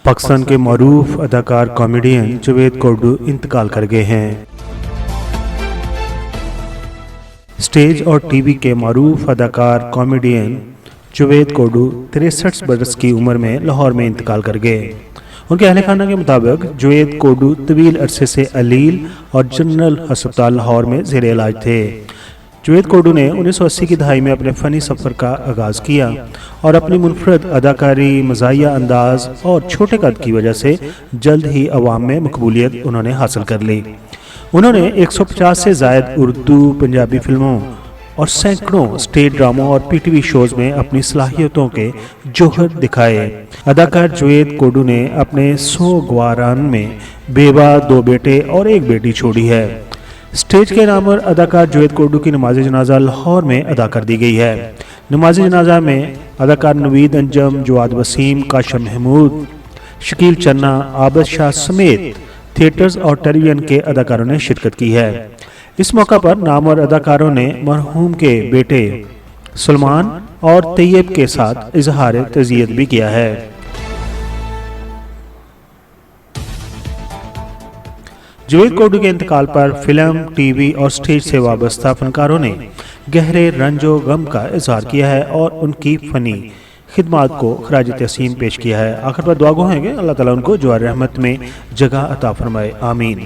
پاکستان کے معروف اداکار کامیڈین جاوید کوڈو انتقال کر گئے ہیں۔ سٹیج اور ٹی وی کے معروف اداکار کامیڈین جاوید کوڈو 63 برس کی عمر میں لاہور میں انتقال کر گئے۔ ان کے اہل خانہ کے مطابق جاوید کوڈو طویل عرصے سے علیل اور جنرل ہسپتال لاہور میں زیر علاج تھے۔ جاوید کوڈو نے 1980 کی دہائی میں اپنے فنی سفر کا آغاز کیا اور اپنی منفرد اداکاری، مزاحیہ انداز اور چھوٹے قد کی وجہ سے جلد ہی عوام میں مقبولیت انہوں نے حاصل کر لی۔ انہوں نے 150 سے زائد اردو، پنجابی فلموں اور سینکڑوں سٹیج ڈراموں اور پی ٹی وی شوز میں اپنی صلاحیتوں کے جوہر دکھائے۔ اداکار جاوید کوڈو نے اپنے سوگواران میں بیوہ، 2 بیٹے اور 1 بیٹی چھوڑی ہے۔ سٹیج کے نامور اداکار جاوید کوڈو کی نماز جنازہ لاہور میں ادا کر دی گئی ہے۔ نماز جنازہ میں اداکار نوید انجم، جواد وسیم، کاشم محمود، شکیل چنہ، عابد شاہ سمیت تھیٹرز اور ٹیلی ویژن کے اداکاروں نے شرکت کی ہے۔ اس موقع پر نامور اداکاروں نے مرحوم کے بیٹے سلمان اور طیب کے ساتھ اظہار تعزیت بھی کیا ہے۔ جاوید کوڈو کے انتقال پر فلم، ٹی وی اور سٹیج سے وابستہ فنکاروں نے گہرے رنج و غم کا اظہار کیا ہے اور ان کی فنی خدمات کو خراج تحسین پیش کیا ہے۔ آخر پر دعا گو ہیں کہ اللہ تعالیٰ ان کو جوار رحمت میں جگہ عطا فرمائے، آمین۔